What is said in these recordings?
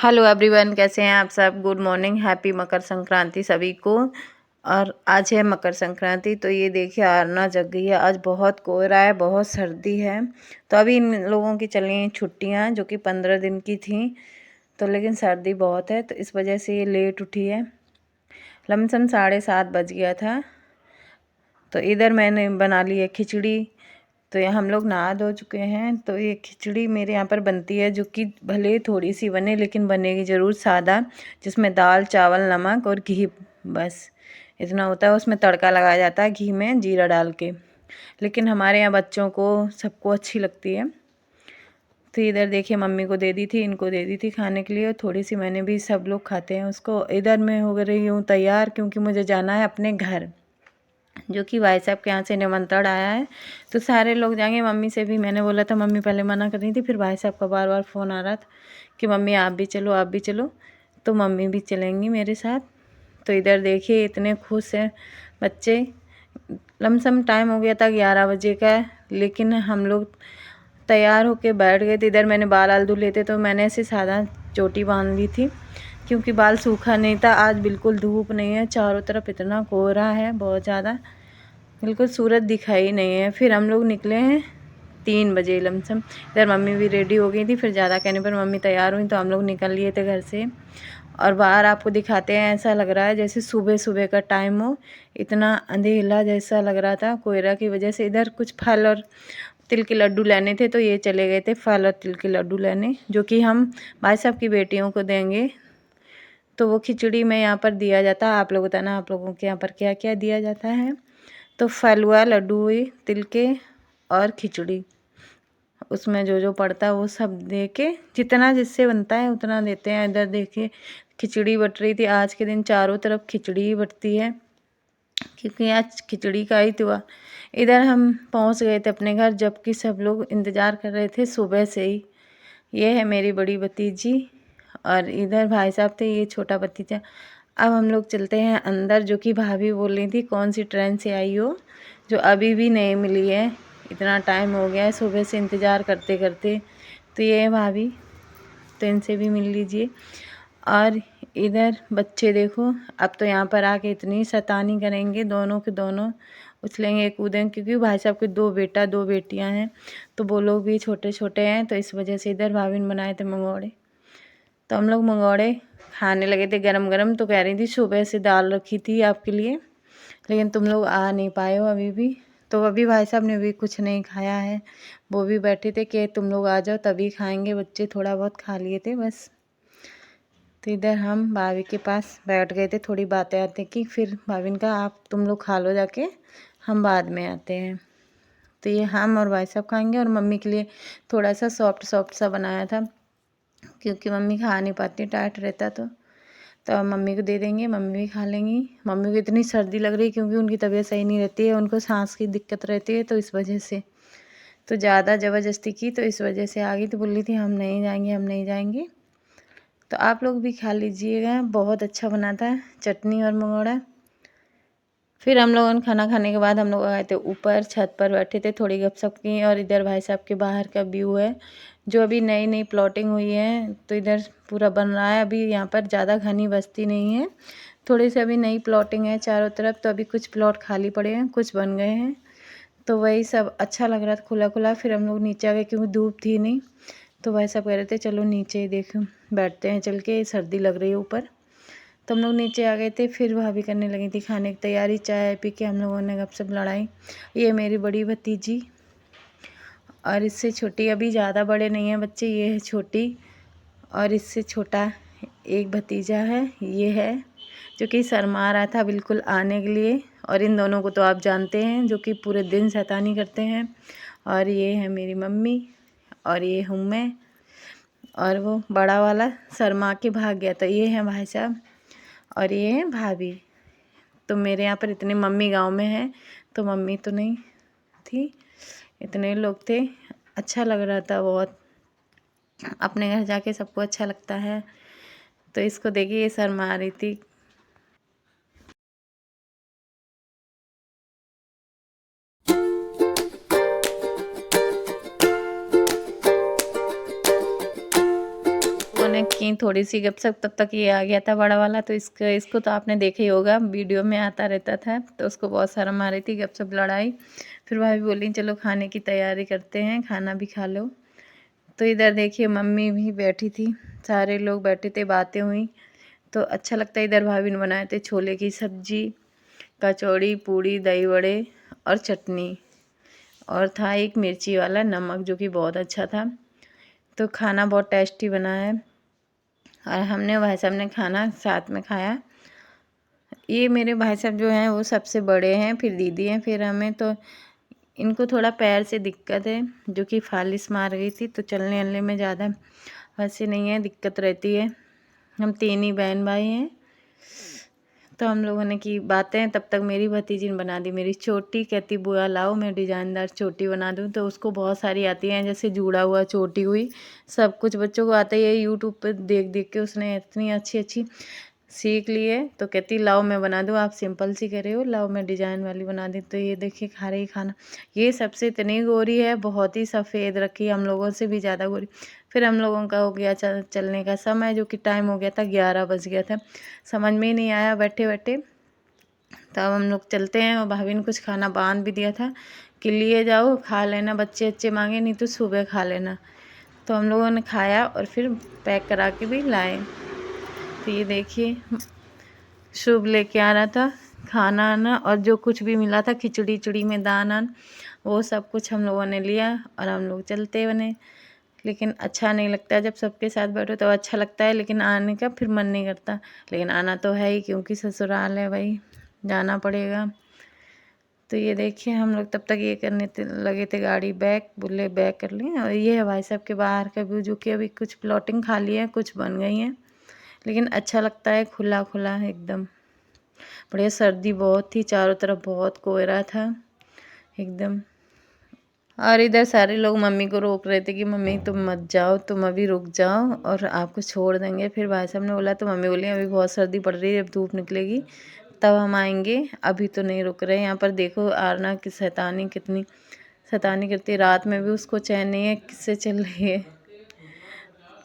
Hello everyone, कैसे हैं आप सब। Good morning, happy Makar Sankranti सभी को। और आज है मकर संक्रांति, तो ये देखिए आरना जग गई है। आज बहुत कोहरा है, बहुत सर्दी है। तो अभी इन लोगों की चली हैं छुट्टियां, जो कि 15 दिन की थी। तो लेकिन सर्दी बहुत है, तो इस वजह से ये लेट उठी है। लमसम 7:30 बज गया था। तो इधर मैंने बना ली है खिचड़ी। तो ये हम लोग नहा धो चुके हैं। तो ये खिचड़ी मेरे यहाँ पर बनती है, जो कि भले थोड़ी सी बने लेकिन बनेगी ज़रूर सादा, जिसमें दाल चावल नमक और घी, बस इतना होता है। उसमें तड़का लगाया जाता है घी में जीरा डाल के। लेकिन हमारे यहाँ बच्चों को सबको अच्छी लगती है। तो इधर देखिए मम्मी को दे दी थी, इनको दे दी थी खाने के लिए, और थोड़ी सी मैंने भी, सब लोग खाते हैं उसको। इधर मैं हो रही हूँ तैयार, क्योंकि मुझे जाना है अपने घर, जो कि भाई साहब के यहाँ से निमंत्रण आया है। तो सारे लोग जाएंगे। मम्मी से भी मैंने बोला था, मम्मी पहले मना कर रही थी, फिर भाई साहब का बार बार फ़ोन आ रहा था कि मम्मी आप भी चलो, आप भी चलो। तो मम्मी भी चलेंगी मेरे साथ। तो इधर देखिए इतने खुश हैं बच्चे। लमसम टाइम हो गया था 11 बजे का, लेकिन हम लोग तैयार होके बैठ गए थे। इधर मैंने बाल आल धुले थे, तो मैंने ऐसे सादा चोटी बांध ली थी, क्योंकि बाल सूखा नहीं था। आज बिल्कुल धूप नहीं है, चारों तरफ इतना कोहरा है, बहुत ज़्यादा, बिल्कुल सूरज दिखाई नहीं है। फिर हम लोग निकले हैं 3 बजे लमसम। इधर मम्मी भी रेडी हो गई थी, फिर ज़्यादा कहने पर मम्मी तैयार हुई, तो हम लोग निकल लिए थे घर से। और बाहर आपको दिखाते हैं, ऐसा लग रहा है जैसे सुबह सुबह का टाइम हो। इतना अंधेला जैसा लग रहा था कोहरा की वजह से। इधर कुछ फल और तिल के लड्डू लेने थे, तो ये चले गए थे फल और तिल के लड्डू लेने, जो कि हम भाई साहब की बेटियों को देंगे। तो वो खिचड़ी में यहाँ पर दिया जाता है। आप लोग बताना आप लोगों के यहाँ पर क्या क्या दिया जाता है। तो फल हुआ, लड्डू हुई, तिल के, और खिचड़ी, उसमें जो जो पड़ता है वो सब दे के, जितना जिससे बनता है उतना देते हैं। इधर देखिए खिचड़ी बट रही थी। आज के दिन चारों तरफ खिचड़ी ही बटती है, क्योंकि आज खिचड़ी का ही हुआ। इधर हम पहुंच गए थे अपने घर, जबकि सब लोग इंतज़ार कर रहे थे सुबह से ही। ये है मेरी बड़ी भतीजी, और इधर भाई साहब थे, ये छोटा भतीजा। अब हम लोग चलते हैं अंदर, जो कि भाभी बोल रही थी कौन सी ट्रेन से आई हो, जो अभी भी नहीं मिली है। इतना टाइम हो गया है सुबह से इंतज़ार करते करते। तो ये है भाभी, तो इनसे भी मिल लीजिए। और इधर बच्चे देखो, अब तो यहाँ पर आके इतनी शैतानी करेंगे, दोनों के दोनों उछलेंगे कूदेंगे, क्योंकि भाई साहब के 2 बेटा 2 बेटियाँ हैं। तो वो लोग भी छोटे छोटे हैं, तो इस वजह से इधर भाभी ने बनाए थे मंगोड़े। तो हम लोग मंगोड़े खाने लगे थे गरम गरम। तो कह रही थी सुबह से दाल रखी थी आपके लिए, लेकिन तुम लोग आ नहीं पाए हो अभी भी। तो अभी भाई साहब ने भी कुछ नहीं खाया है, वो भी बैठे थे कि तुम लोग आ जाओ तभी खाएंगे। बच्चे थोड़ा बहुत खा लिए थे बस। तो इधर हम भाभी के पास बैठ गए थे, थोड़ी बातें आते की। फिर भाभी ने कहा आप तुम लोग खा लो जाके, हम बाद में आते हैं। तो ये हम और भाई साहब खाएंगे, और मम्मी के लिए थोड़ा सा सॉफ्ट सॉफ्ट सा बनाया था, क्योंकि मम्मी खा नहीं पाती, टाइट रहता। तो अब मम्मी को दे देंगे, मम्मी भी खा लेंगी। मम्मी को इतनी सर्दी लग रही है, क्योंकि उनकी तबीयत सही नहीं रहती है, उनको सांस की दिक्कत रहती है, तो इस वजह से तो ज़्यादा ज़बरदस्ती की, तो इस वजह से आ गई। तो बोल रही थी हम नहीं जाएंगे, हम नहीं जाएंगे। तो आप लोग भी खा लीजिएगा, बहुत अच्छा बना था चटनी और मंगोड़ा। फिर हम लोगों ने खाना खाने के बाद हम लोग आए थे ऊपर, छत पर बैठे थे, थोड़ी गपशप की। और इधर भाई साहब के बाहर का व्यू है, जो अभी नई नई प्लॉटिंग हुई है। तो इधर पूरा बन रहा है अभी, यहाँ पर ज़्यादा घनी बस्ती नहीं है, थोड़ी सी अभी नई प्लॉटिंग है चारों तरफ। तो अभी कुछ प्लॉट खाली पड़े हैं, कुछ बन गए हैं। तो वही सब अच्छा लग रहा था, खुला खुला। फिर हम लोग नीचे आ गए, क्योंकि धूप थी नहीं। तो भाई साहब कह रहे थे चलो नीचे ही देख बैठते हैं चल के, सर्दी लग रही है ऊपर। तो हम लोग नीचे आ गए थे। फिर भाभी करने लगी थी खाने की तैयारी। चाय पी के हम लोगों ने गपशप लड़ाई। ये मेरी बड़ी भतीजी, और इससे छोटी, अभी ज़्यादा बड़े नहीं हैं बच्चे, ये है छोटी। और इससे छोटा एक भतीजा है, ये है, जो कि शर्मा रहा था बिल्कुल आने के लिए। और इन दोनों को तो आप जानते हैं, जो कि पूरे दिन शैतानी करते हैं। और ये है मेरी मम्मी, और ये हूँ मैं। और वो बड़ा वाला शर्मा के भाग गया। तो ये है भाई साहब, और ये है भाभी। तो मेरे यहाँ पर इतने, मम्मी गांव में है तो मम्मी तो नहीं थी, इतने लोग थे। अच्छा लग रहा था बहुत, अपने घर जाके सबको अच्छा लगता है। तो इसको देखिए ये शर्मा रही थी। ने की थोड़ी सी गपशप, तब तक ये आ गया था बड़ा वाला। तो इसको तो आपने देखा ही होगा, वीडियो में आता रहता था। तो उसको बहुत शर्म आ रही थी, गपशप लड़ाई। फिर भाभी बोली चलो खाने की तैयारी करते हैं, खाना भी खा लो। तो इधर देखिए मम्मी भी बैठी थी, सारे लोग बैठे थे, बातें हुई। तो अच्छा लगता है। इधर भाभी ने बनाए थे छोले की सब्जी, कचौड़ी, पूड़ी, दही बड़े और चटनी, और था एक मिर्ची वाला नमक, जो कि बहुत अच्छा था। तो खाना बहुत टेस्टी बना है, और हमने भाई साहब ने खाना साथ में खाया। ये मेरे भाई साहब जो हैं वो सबसे बड़े हैं, फिर दीदी हैं, फिर हमें। तो इनको थोड़ा पैर से दिक्कत है, जो कि फालिस मार गई थी, तो चलने वलने में ज़्यादा वैसे नहीं है, दिक्कत रहती है। हम 3 ही बहन भाई हैं। तो हम लोगों ने की बातें, तब तक मेरी भतीजी ने बना दी मेरी चोटी। कहती बुआ लाओ मैं डिजाइनदार चोटी बना दूँ। तो उसको बहुत सारी आती हैं, जैसे जुड़ा हुआ, चोटी हुई, सब कुछ बच्चों को आता ही है। यूट्यूब पर देख देख के उसने इतनी अच्छी अच्छी सीख ली है। तो कहती लाओ मैं बना दूँ, आप सिंपल सी करे हो, लाओ मैं डिजाइन वाली बना दी। तो ये देखिए खा रही खाना। ये सबसे इतनी गोरी है, बहुत ही सफ़ेद रखी, हम लोगों से भी ज़्यादा गोरी। फिर हम लोगों का हो गया चलने का समय, जो कि टाइम हो गया था 11 बज गया था। समझ में ही नहीं आया बैठे बैठे। तब हम लोग चलते हैं, और भाभी ने कुछ खाना बांध भी दिया था कि लिए जाओ, खा लेना, बच्चे अच्छे मांगे, नहीं तो सुबह खा लेना। तो हम लोगों ने खाया और फिर पैक करा के भी लाए। तो ये देखिए शुभ लेके आ रहा था खाना आना, और जो कुछ भी मिला था खिचड़ी उचड़ी में दान आन, वो सब कुछ हम लोगों ने लिया, और हम लोग चलते बने। लेकिन अच्छा नहीं लगता, जब सबके साथ बैठो तो अच्छा लगता है, लेकिन आने का फिर मन नहीं करता। लेकिन आना तो है ही, क्योंकि ससुराल है भाई, जाना पड़ेगा। तो ये देखिए हम लोग तब तक ये करने लगे थे, गाड़ी बैक, बोले बैक कर लें। और ये है भाई साहब के बाहर का व्यू, जो कि अभी कुछ प्लॉटिंग खाली है, कुछ बन गई हैं, लेकिन अच्छा लगता है, खुला खुला एकदम बढ़िया। सर्दी बहुत थी, चारों तरफ बहुत कोहरा था एकदम। और इधर सारे लोग मम्मी को रोक रहे थे कि मम्मी तुम मत जाओ, तुम अभी रुक जाओ और आपको छोड़ देंगे। फिर भाई साहब ने बोला, तो मम्मी बोली अभी बहुत सर्दी पड़ रही है, जब धूप निकलेगी तब हम आएंगे, अभी तो नहीं रुक रहे। यहाँ पर देखो आरना की शैतानी, कितनी शैतानी करती है, रात में भी उसको चैन नहीं है, किससे चल रही है।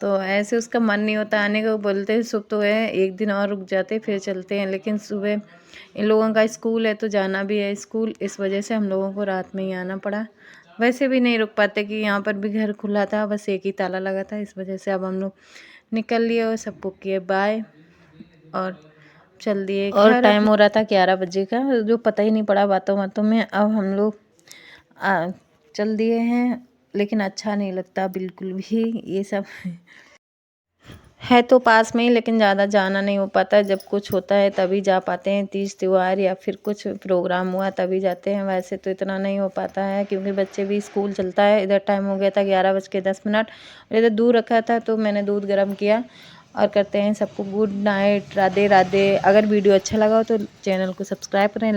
तो ऐसे उसका मन नहीं होता आने को, बोलते हैं सुबह तो है, एक दिन और रुक जाते फिर चलते हैं। लेकिन सुबह इन लोगों का स्कूल है, तो जाना भी है स्कूल, इस वजह से हम लोगों को रात में ही आना पड़ा। वैसे भी नहीं रुक पाते, कि यहाँ पर भी घर खुला था, बस एक ही ताला लगा था, इस वजह से अब हम लोग निकल लिए और सबको किए बाय और चल दिए। और टाइम हो रहा था 11 बजे का, जो पता ही नहीं पड़ा बातों बातों में। अब हम लोग चल दिए हैं, लेकिन अच्छा नहीं लगता बिल्कुल भी। ये सब है तो पास में ही, लेकिन ज़्यादा जाना नहीं हो पाता। जब कुछ होता है तभी जा पाते हैं, तीज त्यौहार या फिर कुछ प्रोग्राम हुआ तभी जाते हैं, वैसे तो इतना नहीं हो पाता है, क्योंकि बच्चे भी स्कूल चलता है। इधर टाइम हो गया था 11:10, और इधर दूध रखा था, तो मैंने दूध गर्म किया। और करते हैं सबको गुड नाइट, राधे राधे। अगर वीडियो अच्छा लगा हो तो चैनल को सब्सक्राइब करें।